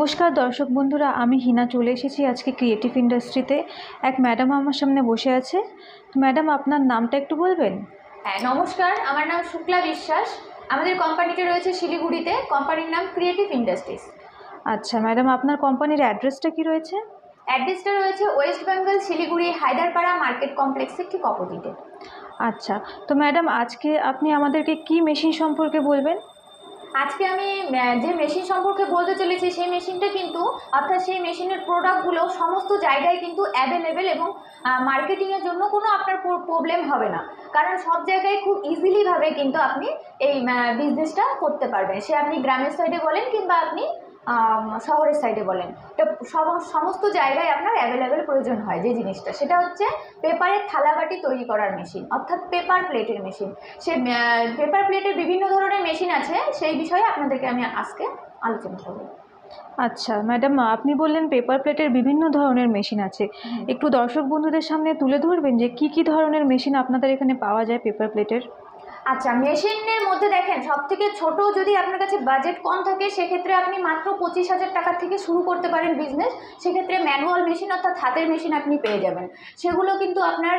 নমস্কার দর্শক বন্ধুরা, আমি হিনা চলে এসেছি আজকে ক্রিয়েটিভ ইন্ডাস্ট্রিতে। এক ম্যাডাম আমার সামনে বসে আছে। ম্যাডাম, আপনার নামটা একটু বলবেন? হ্যাঁ, নমস্কার। আমার নাম শুক্লা বিশ্বাস। আমাদের কোম্পানিটি রয়েছে শিলিগুড়িতে। কোম্পানির নাম ক্রিয়েটিভ ইন্ডাস্ট্রিজ। আচ্ছা ম্যাডাম, আপনার কোম্পানির অ্যাড্রেসটা কি রয়েছে? অ্যাড্রেসটা রয়েছে ওয়েস্ট বেঙ্গল, শিলিগুড়ি, হায়দারপাড়া মার্কেট কমপ্লেক্সের ঠিক অপোজিটে। আচ্ছা, তো ম্যাডাম আজকে আপনি আমাদেরকে কি মেশিন সম্পর্কে বলবেন? আজকে আমি যে মেশিন সম্পর্কে বলতে চলেছি সেই মেশিনটা কিন্তু, অর্থাৎ সেই মেশিনের প্রোডাক্টগুলো সমস্ত জায়গায় কিন্তু অ্যাভেলেবেল, এবং মার্কেটিংয়ের জন্য কোনো আপনার প্রবলেম হবে না। কারণ সব জায়গায় খুব ইজিলিভাবে কিন্তু আপনি এই বিজনেসটা করতে পারবেন। সে আপনি গ্রামের সাইডে বলেন কিংবা আপনি শহরের সাইডে বলেন, তো সমস্ত জায়গায় আপনার অ্যাভেলেবেল প্রয়োজন হয় যে জিনিসটা, সেটা হচ্ছে পেপারের থালাবাটি তৈরি করার মেশিন, অর্থাৎ পেপার প্লেটের মেশিন। সে পেপার প্লেটের বিভিন্ন ধরনের মেশিন আছে, সেই বিষয়ে আপনাদেরকে আমি আজকে আলোচনা করব। আচ্ছা ম্যাডাম, আপনি বললেন পেপার প্লেটের বিভিন্ন ধরনের মেশিন আছে। একটু দর্শক বন্ধুদের সামনে তুলে ধরবেন যে কি কি ধরনের মেশিন আপনাদের এখানে পাওয়া যায় পেপার প্লেটের? আচ্ছা, মেশিনের মধ্যে দেখেন, সব থেকে ছোট যদি আপনার কাছে বাজেট কম থাকে সেক্ষেত্রে আপনি মাত্র 25,000 টাকা থেকে শুরু করতে পারেন বিজনেস। সেক্ষেত্রে ম্যানুয়াল মেশিন অর্থাৎ হাতের মেশিন আপনি পেয়ে যাবেন। সেগুলো কিন্তু আপনার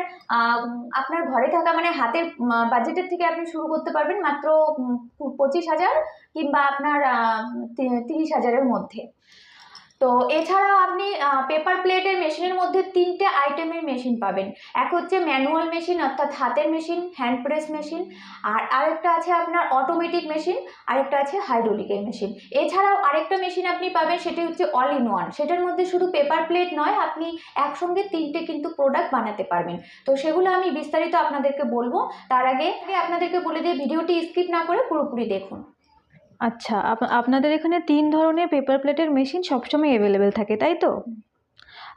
আপনার ঘরে থাকা মানে হাতের বাজেটের থেকে আপনি শুরু করতে পারবেন মাত্র 25,000 কিংবা আপনার 30,000-এর মধ্যে। তো এছাড়াও আপনি পেপার প্লেটের মেশিনের মধ্যে 3টে আইটেমের মেশিন পাবেন। এক হচ্ছে ম্যানুয়াল মেশিন অর্থাৎ হাতের মেশিন, হ্যান্ড প্রেস মেশিন, আর আরেকটা আছে আপনার অটোমেটিক মেশিন, আরেকটা আছে হাইড্রোলিকের মেশিন। এছাড়াও আরেকটা মেশিন আপনি পাবেন, সেটি হচ্ছে অল ইন ওয়ান। সেটার মধ্যে শুধু পেপার প্লেট নয়, আপনি একসঙ্গে 3টে কিন্তু প্রোডাক্ট বানাতে পারবেন। তো সেগুলো আমি বিস্তারিত আপনাদেরকে বলবো। তার আগে আপনাদেরকে বলে দিয়ে ভিডিওটি স্কিপ না করে পুরোপুরি দেখুন। আচ্ছা, আপনাদের এখানে 3 ধরনের পেপার প্লেটের মেশিন সবসময় অ্যাভেলেবেল থাকে, তাই তো?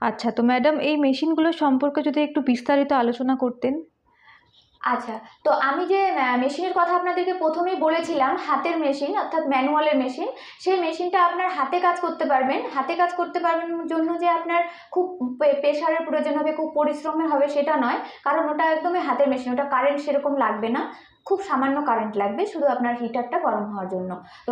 আচ্ছা, তো ম্যাডাম এই মেশিনগুলো সম্পর্কে যদি একটু বিস্তারিত আলোচনা করতেন। আচ্ছা, তো আমি যে মেশিনের কথা আপনাদেরকে প্রথমেই বলেছিলাম, হাতের মেশিন অর্থাৎ ম্যানুয়ালের মেশিন, সেই মেশিনটা আপনার হাতে কাজ করতে পারবেন। হাতে কাজ করতে পারবেন জন্য যে আপনার খুব প্রেশারের প্রয়োজন হবে, খুব পরিশ্রমের হবে সেটা নয়। কারণ ওটা একদমই হাতের মেশিন, ওটা কারেন্ট সেরকম লাগবে না। খুব সামান্য কারেন্ট লাগবে শুধু আপনার হিটারটা গরম হওয়ার জন্য। তো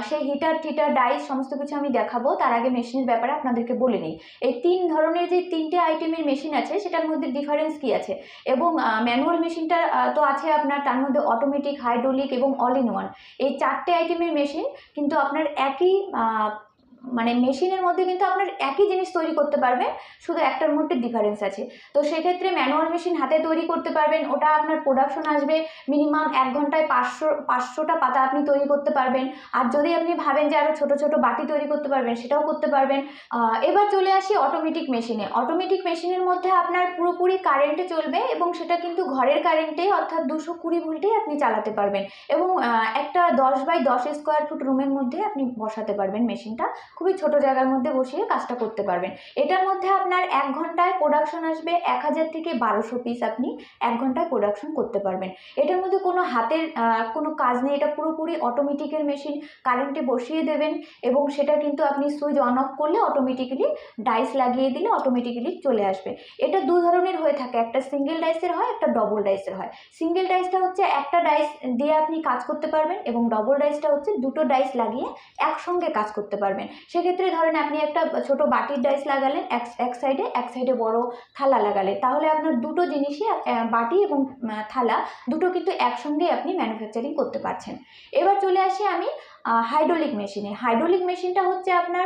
সেই হিটার ডাইস সমস্ত কিছু আমি দেখাবো। তার আগে মেশিনের ব্যাপারে আপনাদেরকে বলে নিই। এই 3 ধরনের যে 3টে আইটেমের মেশিন আছে সেটার মধ্যে ডিফারেন্স কী আছে, এবং ম্যানুয়াল মেশিনটা তো আছে আপনার, তার মধ্যে অটোমেটিক, হাইড্রোলিক এবং অল ইন ওয়ান, এই 4টে আইটেমের মেশিন কিন্তু আপনার একই মানে মেশিনের মধ্যে কিন্তু আপনার একই জিনিস তৈরি করতে পারবেন, শুধু একটার মধ্যে ডিফারেন্স আছে। তো সেক্ষেত্রে ম্যানুয়াল মেশিন হাতে তৈরি করতে পারবেন, ওটা আপনার প্রোডাকশন আসবে মিনিমাম 1 ঘন্টায় 500টা পাতা আপনি তৈরি করতে পারবেন। আর যদি আপনি ভাবেন যে আরও ছোটো ছোটো বাটি তৈরি করতে পারবেন, সেটাও করতে পারবেন। এবার চলে আসি অটোমেটিক মেশিনে। অটোমেটিক মেশিনের মধ্যে আপনার পুরোপুরি কারেন্টে চলবে, এবং সেটা কিন্তু ঘরের কারেন্টেই অর্থাৎ 220 ভোল্টেই আপনি চালাতে পারবেন, এবং একটা 10x10 স্কোয়ার ফুট রুমের মধ্যে আপনি বসাতে পারবেন মেশিনটা। খুবই ছোট জায়গার মধ্যে বসিয়ে কাজটা করতে পারবেন। এটার মধ্যে আপনার 1 ঘন্টায় প্রোডাকশন আসবে 1000 থেকে 1200 পিস আপনি 1 ঘন্টায় প্রোডাকশন করতে পারবেন। এটার মধ্যে কোনো হাতের কোনো কাজ নেই, এটা পুরোপুরি অটোমেটিকের মেশিন। কারেন্টে বসিয়ে দেবেন এবং সেটা কিন্তু আপনি সুইচ অন অফ করলে অটোমেটিক্যালি ডাইস লাগিয়ে দিলে অটোমেটিক্যালি চলে আসবে। এটা 2 ধরনের হয়ে থাকে, একটা সিঙ্গেল ডাইসের হয়, একটা ডবল ডাইসের হয়। সিঙ্গেল ডাইসটা হচ্ছে একটা ডাইস দিয়ে আপনি কাজ করতে পারবেন, এবং ডবল ডাইসটা হচ্ছে 2টো ডাইস লাগিয়ে একসঙ্গে কাজ করতে পারবেন। সেক্ষেত্রে ধরেন আপনি একটা ছোট বাটির ডাইস লাগালেন এক সাইডে বড় থালা লাগালেন, তাহলে আপনার দুটো জিনিসই বাটি এবং থালা দুটো কিন্তু একসঙ্গে আপনি ম্যানুফ্যাকচারিং করতে পারছেন। এবার চলে আসি আমি হাইড্রোলিক মেশিনে। হাইড্রোলিক মেশিনটা হচ্ছে আপনার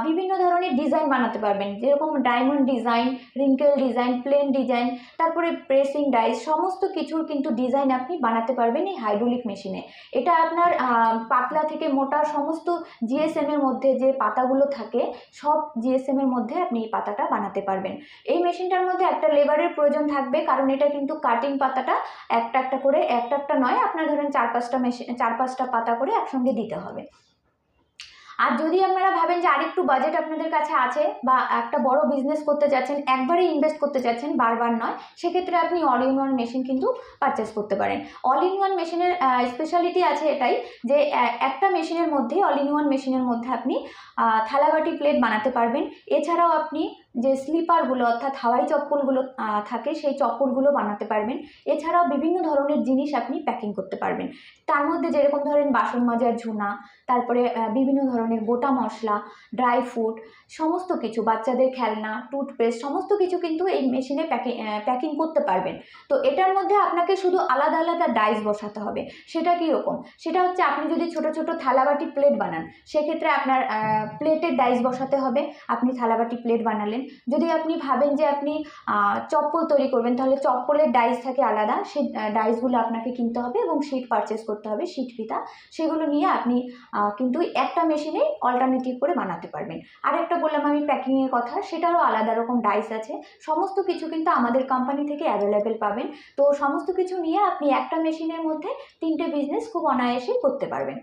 বিভিন্ন ধরনের ডিজাইন বানাতে পারবেন, যেরকম diamond design, wrinkle design, plane design, তারপরে প্রেসিং ডাইস, সমস্ত কিছুর কিন্তু ডিজাইন আপনি বানাতে পারবেন এই হাইড্রোলিক মেশিনে। এটা আপনার পাতলা থেকে মোটা সমস্ত জিএসএমের মধ্যে যে পাতাগুলো থাকে, সব জিএসএমের মধ্যে আপনি এই পাতাটা বানাতে পারবেন। এই মেশিনটার মধ্যে একটা লেবারের প্রয়োজন থাকবে, কারণ এটা কিন্তু কাটিং পাতাটা একটা একটা করে, একটা নয়, আপনার ধরেন 4-5টা পাতা করে একসঙ্গে দিতে হবে। আর যদি আপনারা ভাবেন যে আরেকটু বাজেট আপনাদের কাছে আছে, বা একটা বড় বিজনেস করতে চাচ্ছেন, একবারে ইনভেস্ট করতে চাচ্ছেন, বারবার নয়, সেক্ষেত্রে আপনি অল ইন ওয়ান মেশিন কিন্তু পারচেস করতে পারেন। অল ইন ওয়ান মেশিনের স্পেশালিটি আছে এটাই যে একটা মেশিনের মধ্যে, অল ইন ওয়ান মেশিনের মধ্যে আপনি থালাবাটি প্লেট বানাতে পারবেন। এছাড়াও আপনি যে স্লিপারগুলো অর্থাৎ হাওয়াই চপ্পলগুলো থাকে সেই চপ্পলগুলো বানাতে পারবেন। এছাড়াও বিভিন্ন ধরনের জিনিস আপনি প্যাকিং করতে পারবেন। তার মধ্যে যেরকম ধরেন বাসন মাজার ঝুনা, তারপরে বিভিন্ন ধরনের গোটা মশলা, ড্রাই ফ্রুট, সমস্ত কিছু, বাচ্চাদের খেলনা, টুথপেস্ট, সমস্ত কিছু কিন্তু এই মেশিনে প্যাকিং করতে পারবেন। তো এটার মধ্যে আপনাকে শুধু আলাদা আলাদা ডাইস বসাতে হবে। সেটা কীরকম? সেটা হচ্ছে আপনি যদি ছোট ছোট থালাবাটি প্লেট বানান, সেক্ষেত্রে আপনার প্লেটের ডাইস বসাতে হবে। আপনি থালাবাটি প্লেট বানালেন। যদি আপনি ভাবেন যে আপনি চপ্পল তৈরি করবেন, তাহলে চপ্পলের ডাইস থাকে আলাদা, সেই ডাইসগুলো আপনাকে কিনতে হবে এবং শিট পারচেস করতে হবে, শিট ফিতা। সেগুলো নিয়ে আপনি কিন্তু একটা মেশিনে অল্টারনেটিভ করে বানাতে পারবেন। আরেকটা বললাম আমি প্যাকিংয়ের কথা, সেটারও আলাদা রকম ডাইস আছে। সমস্ত কিছু কিন্তু আমাদের কোম্পানি থেকে অ্যাভেলেবেল পাবেন। তো সমস্ত কিছু নিয়ে আপনি একটা মেশিনের মধ্যে 3টে বিজনেস খুব অনায়াসে করতে পারবেন।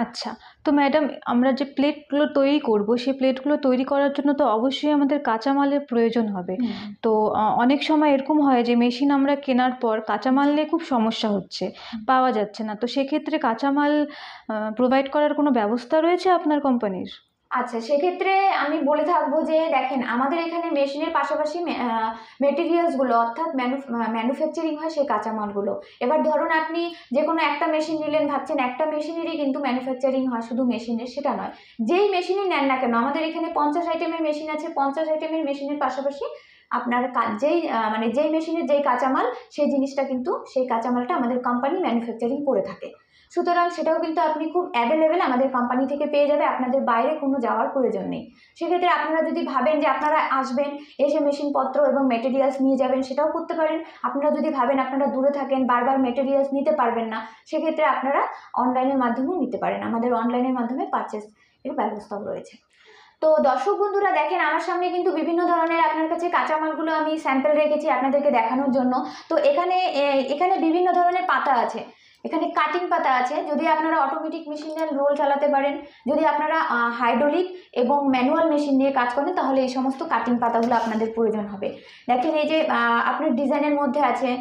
আচ্ছা, তো ম্যাডাম আমরা যে প্লেটগুলো তৈরি করব, সেই প্লেটগুলো তৈরি করার জন্য তো অবশ্যই আমাদের কাঁচামালের প্রয়োজন হবে। তো অনেক সময় এরকম হয় যে মেশিন আমরা কেনার পর কাঁচামাল নিয়ে খুব সমস্যা হচ্ছে, পাওয়া যাচ্ছে না। তো সেক্ষেত্রে কাঁচামাল প্রোভাইড করার কোনো ব্যবস্থা রয়েছে আপনার কোম্পানির? আচ্ছা, সেক্ষেত্রে আমি বলে থাকবো যে দেখেন, আমাদের এখানে মেশিনের পাশাপাশি মেটেরিয়ালসগুলো অর্থাৎ ম্যানুফ্যাকচারিং হয় সেই কাঁচামালগুলো। এবার ধরুন আপনি যে কোনো একটা মেশিন নিলেন, ভাবছেন একটা মেশিনেরই কিন্তু ম্যানুফ্যাকচারিং হয়, শুধু মেশিনের, সেটা নয়। যেই মেশিনই নেন না কেন, আমাদের এখানে 50 আইটেমের মেশিন আছে। 50 আইটেমের মেশিনের পাশাপাশি আপনার যেই মেশিনের যেই কাঁচামাল, সেই জিনিসটা কিন্তু, সেই কাঁচামালটা আমাদের কোম্পানি ম্যানুফ্যাকচারিং করে থাকে। সুতরাং সেটাও কিন্তু আপনি খুব অ্যাভেলেবেল আমাদের কোম্পানি থেকে পেয়ে যাবে, আপনাদের বাইরে কোনো যাওয়ার প্রয়োজন নেই। সেক্ষেত্রে আপনারা যদি ভাবেন যে আপনারা আসবেন, এসে মেশিনপত্র এবং মেটেরিয়ালস নিয়ে যাবেন, সেটাও করতে পারেন। আপনারা যদি ভাবেন আপনারা দূরে থাকেন, বারবার মেটেরিয়ালস নিতে পারবেন না, সেক্ষেত্রে আপনারা অনলাইনের মাধ্যমেও নিতে পারেন। আমাদের অনলাইনের মাধ্যমে পারচেসের ব্যবস্থাও রয়েছে। তো দর্শক বন্ধুরা দেখেন, আমার সামনে কিন্তু বিভিন্ন ধরনের আপনার কাছে কাঁচামালগুলো আমি স্যাম্পল রেখেছি আপনাদেরকে দেখানোর জন্য। তো এখানে বিভিন্ন ধরনের পাতা আছে। এখানে কাটিং পাতা আছে। যদি আপনারা অটোমেটিক মেশিনের রোল চালাতে পারেন, যদি আপনারা হাইড্রোলিক এবং ম্যানুয়াল মেশিন নিয়ে কাজ করেন, তাহলে এই সমস্ত কাটিং পাতাগুলো আপনাদের প্রয়োজন হবে। দেখেন এই যে আপনার ডিজাইনের মধ্যে আছে,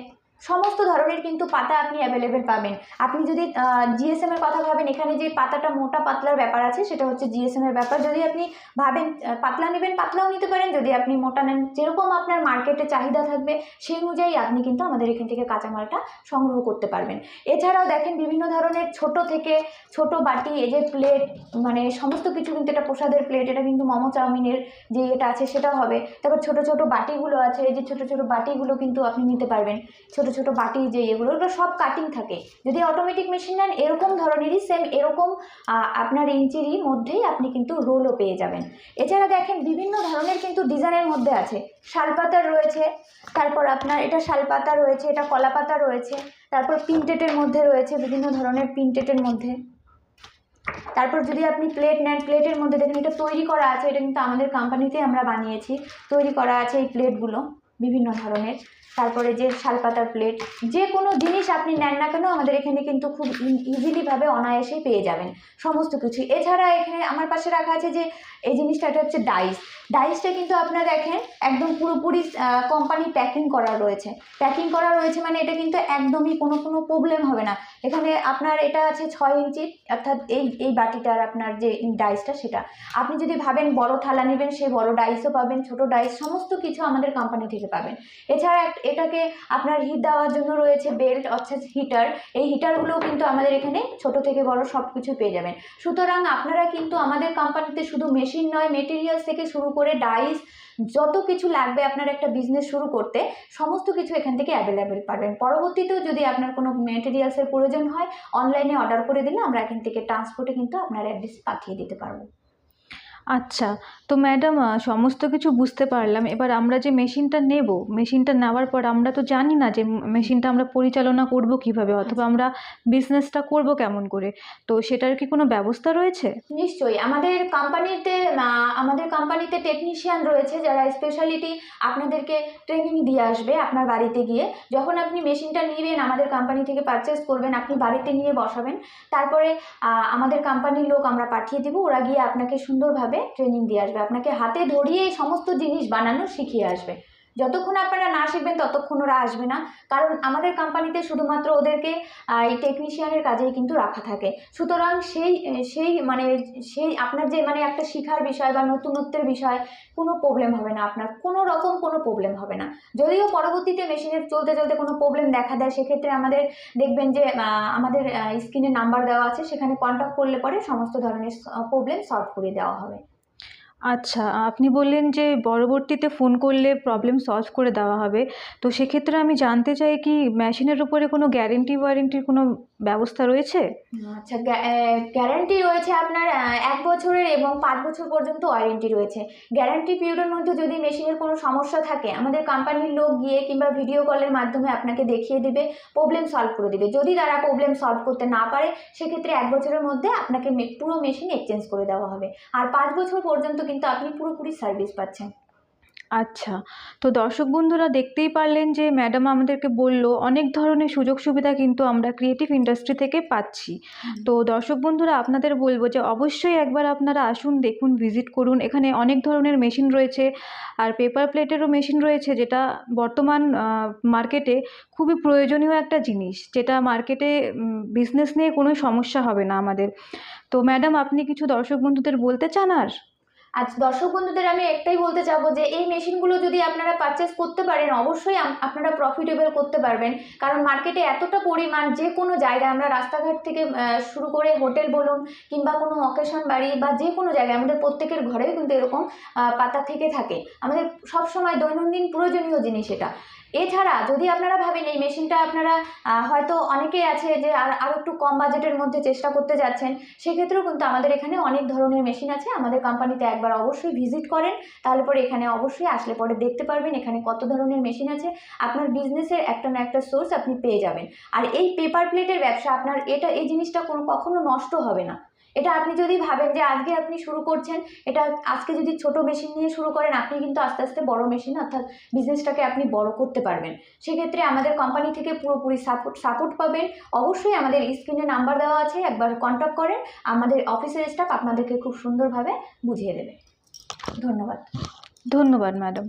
সমস্ত ধরনের কিন্তু পাতা আপনি অ্যাভেলেবেল পাবেন। আপনি যদি জিএসএম এর কথা ভাবেন, এখানে যে পাতাটা মোটা পাতলার ব্যাপার আছে, সেটা হচ্ছে জিএসএম এর ব্যাপার। যদি আপনি ভাবেন পাতলা নেবেন, পাতলাও নিতে পারেন। যদি আপনি মোটা নেন, যেরকম আপনার মার্কেটে চাহিদা থাকবে সেই অনুযায়ী আপনি কিন্তু আমাদের এখান থেকে কাঁচামালটা সংগ্রহ করতে পারবেন। এছাড়াও দেখেন বিভিন্ন ধরনের ছোট থেকে ছোট বাটি, এই যে প্লেট, মানে সমস্ত কিছু কিন্তু, এটা প্রসাদের প্লেট, এটা কিন্তু মোমো চাউমিনের যে এটা আছে সেটাও হবে। তারপর ছোট ছোট বাটিগুলো আছে, এই যে ছোট ছোট বাটিগুলো কিন্তু আপনি নিতে পারবেন। ছোট ছোট বাটি যে এগুলো, ওগুলো সব কাটিং থাকে। যদি অটোমেটিক মেশিন নেন, এরকম ধরনেরই সেম এরকম আপনার ইঞ্চিরই মধ্যেই আপনি কিন্তু রোলও পেয়ে যাবেন। এছাড়া দেখেন বিভিন্ন ধরনের কিন্তু ডিজাইনের মধ্যে আছে। শালপাতা রয়েছে, তারপর আপনার এটা শালপাতা রয়েছে, এটা কলা পাতা রয়েছে, তারপর প্রিন্টেডের মধ্যে রয়েছে, বিভিন্ন ধরনের প্রিন্টেডের মধ্যে। তারপর যদি আপনি প্লেট নেন, প্লেটের মধ্যে দেখেন এটা তৈরি করা আছে, এটা কিন্তু আমাদের কোম্পানিতে আমরা বানিয়েছি, তৈরি করা আছে এই প্লেটগুলো বিভিন্ন ধরনের। তারপরে যে শালপাতার প্লেট, যে কোনো জিনিস আপনি নেন না কেন, আমাদের এখানে কিন্তু খুব ইজিলিভাবে অনায়াসেই পেয়ে যাবেন সমস্ত কিছু। এছাড়া এখানে আমার পাশে রাখা আছে যে এই জিনিসটা, এটা হচ্ছে ডাইসটা কিন্তু আপনারা দেখেন একদম পুরোপুরি কোম্পানি প্যাকিং করা রয়েছে, মানে এটা কিন্তু একদমই কোনো প্রবলেম হবে না। এখানে আপনার এটা আছে 6 ইঞ্চি, অর্থাৎ এই বাটিটার আপনার যে ডাইসটা, সেটা আপনি যদি ভাবেন বড় থালা নেবেন, সেই বড় ডাইসও পাবেন, ছোট ডাইস, সমস্ত কিছু আমাদের কোম্পানি থেকে পাবেন। এছাড়া এটাকে আপনার হিট দেওয়ার জন্য রয়েছে বেল্ট, অর্থাৎ হিটার। এই হিটারগুলোও কিন্তু আমাদের এখানে ছোট থেকে বড় সব কিছু পেয়ে যাবেন। সুতরাং আপনারা কিন্তু আমাদের কোম্পানিতে শুধু মেশিন নয়, মেটেরিয়ালস থেকে শুরু করে ডাইস, যত কিছু লাগবে আপনার একটা বিজনেস শুরু করতে, সমস্ত কিছু এখান থেকে অ্যাভেলেবেল পাবেন। পরবর্তীতেও যদি আপনার কোনো মেটেরিয়ালসের প্রয়োজন হয়, অনলাইনে অর্ডার করে দিলে আমরা এখান থেকে ট্রান্সপোর্টে কিন্তু আপনার অ্যাড্রেসে পাঠিয়ে দিতে পারবো। আচ্ছা, তো ম্যাডাম সমস্ত কিছু বুঝতে পারলাম। এবার আমরা যে মেশিনটা নেব, মেশিনটা নেওয়ার পর আমরা তো জানি না যে মেশিনটা আমরা পরিচালনা করব কিভাবে, অথবা আমরা বিজনেসটা করব কেমন করে। তো সেটার কি কোনো ব্যবস্থা রয়েছে? নিশ্চয়ই, আমাদের কোম্পানিতে টেকনিশিয়ান রয়েছে, যারা স্পেশালিটি আপনাদেরকে ট্রেনিং দিয়ে আসবে আপনার বাড়িতে গিয়ে। যখন আপনি মেশিনটা নেবেন, আমাদের কোম্পানি থেকে পারচেস করবেন, আপনি বাড়িতে নিয়ে বসাবেন। তারপরে আমাদের কোম্পানির লোক আমরা পাঠিয়ে দেবো, ওরা গিয়ে আপনাকে সুন্দরভাবে ট্রেনিং দিয়ে আসবে, আপনাকে হাতে ধরিয়ে এই সমস্ত জিনিস বানানো শিখিয়ে আসবে। যতক্ষণ আপনারা না শিখবেন ততক্ষণ ওরা আসবে না, কারণ আমাদের কোম্পানিতে শুধুমাত্র ওদেরকে এই টেকনিশিয়ানের কাজেই কিন্তু রাখা থাকে। সুতরাং সেই আপনার যে একটা শেখার বিষয় বা নতুনত্বের বিষয় কোনো প্রবলেম হবে না, আপনার কোনো রকম কোনো প্রবলেম হবে না। যদিও পরবর্তীতে মেশিনের চলতে চলতে কোনো প্রবলেম দেখা দেয়, সেক্ষেত্রে আমাদের দেখবেন যে আমাদের স্ক্রিনে নাম্বার দেওয়া আছে, সেখানে কন্ট্যাক্ট করলে পরে সমস্ত ধরনের প্রবলেম সলভ করে দেওয়া হবে। আচ্ছা, আপনি বললেন যে পরবর্তীতে ফোন করলে প্রবলেম সলভ করে দেওয়া হবে। তো সেক্ষেত্রে আমি জানতে চাই কি মেশিনের উপরে কোনো ওয়ারেন্টির কোনো ব্যবস্থা রয়েছে? আচ্ছা, গ্যারান্টি রয়েছে আপনার ১ বছরের এবং ৫ বছর পর্যন্ত ওয়ারেন্টি রয়েছে। গ্যারান্টি পিরিয়ডের মধ্যে যদি মেশিনের কোনো সমস্যা থাকে, আমাদের কোম্পানির লোক গিয়ে কিংবা ভিডিও কলের মাধ্যমে আপনাকে দেখিয়ে দিবে, প্রবলেম সলভ করে দিবে। যদি তারা প্রবলেম সলভ করতে না পারে, সেক্ষেত্রে ১ বছরের মধ্যে আপনাকে পুরো মেশিন এক্সচেঞ্জ করে দেওয়া হবে। আর ৫ বছর পর্যন্ত কিন্তু আপনি পুরোপুরি সার্ভিস পাচ্ছেন। আচ্ছা, তো দর্শক বন্ধুরা দেখতেই পারলেন যে ম্যাডাম আমাদেরকে বলল অনেক ধরনের সুযোগ সুবিধা কিন্তু আমরা ক্রিয়েটিভ ইন্ডাস্ট্রি থেকে পাচ্ছি। তো দর্শক বন্ধুরা আপনাদের বলবো যে অবশ্যই একবার আপনারা আসুন, দেখুন, ভিজিট করুন। এখানে অনেক ধরনের মেশিন রয়েছে, আর পেপার প্লেটেরও মেশিন রয়েছে, যেটা বর্তমান মার্কেটে খুবই প্রয়োজনীয় একটা জিনিস, যেটা মার্কেটে বিজনেস নিয়ে কোনো সমস্যা হবে না আমাদের। তো ম্যাডাম আপনি কিছু দর্শক বন্ধুদের বলতে চান আর? আচ্ছা, দর্শক বন্ধুদের আমি একটাই বলতে চাবো যে এই মেশিনগুলো যদি আপনারা পারচেস করতে পারেন, অবশ্যই আপনারা প্রফিটেবল করতে পারবেন। কারণ মার্কেটে এতটা পরিমাণ, যে কোনো জায়গায়, আমরা রাস্তাঘাট থেকে শুরু করে হোটেল বলুন কিংবা কোনো অকেশন বাড়ি বা যে কোনো জায়গায়, আমাদের প্রত্যেকের ঘরেই কিন্তু এরকম পাতা থেকে থাকে। আমাদের সবসময় দৈনন্দিন প্রয়োজনীয় জিনিস এটা। এছাড়া যদি আপনারা ভাবেন এই মেশিনটা আপনারা হয়তো অনেকেই আছে যে আরও একটু কম বাজেটের মধ্যে চেষ্টা করতে যাচ্ছেন, সেক্ষেত্রেও কিন্তু আমাদের এখানে অনেক ধরনের মেশিন আছে। আমাদের কোম্পানিতে একবার অবশ্যই ভিজিট করেন, তাহলে পরে এখানে অবশ্যই আসলে পরে দেখতে পারবেন এখানে কত ধরনের মেশিন আছে। আপনার বিজনেসের একটা না একটা সোর্স আপনি পেয়ে যাবেন। আর এই পেপার প্লেটের ব্যবসা আপনার এই জিনিসটা কখনো নষ্ট হবে না। এটা আপনি যদি ভাবেন যে আজকে আপনি শুরু করছেন, এটা আজকে যদি ছোট মেশিন নিয়ে শুরু করেন, আপনি কিন্তু আস্তে আস্তে বড় মেশিন অর্থাৎ বিজনেসটাকে আপনি বড় করতে পারবেন। সেক্ষেত্রে আমাদের কোম্পানি থেকে পুরোপুরি সাপোর্ট পাবেন। অবশ্যই আমাদের স্ক্রিনে নাম্বার দেওয়া আছে, একবার কন্ট্যাক্ট করেন, আমাদের অফিসের স্টাফ আপনাদেরকে খুব সুন্দরভাবে বুঝিয়ে দেবে। ধন্যবাদ। ধন্যবাদ ম্যাডাম।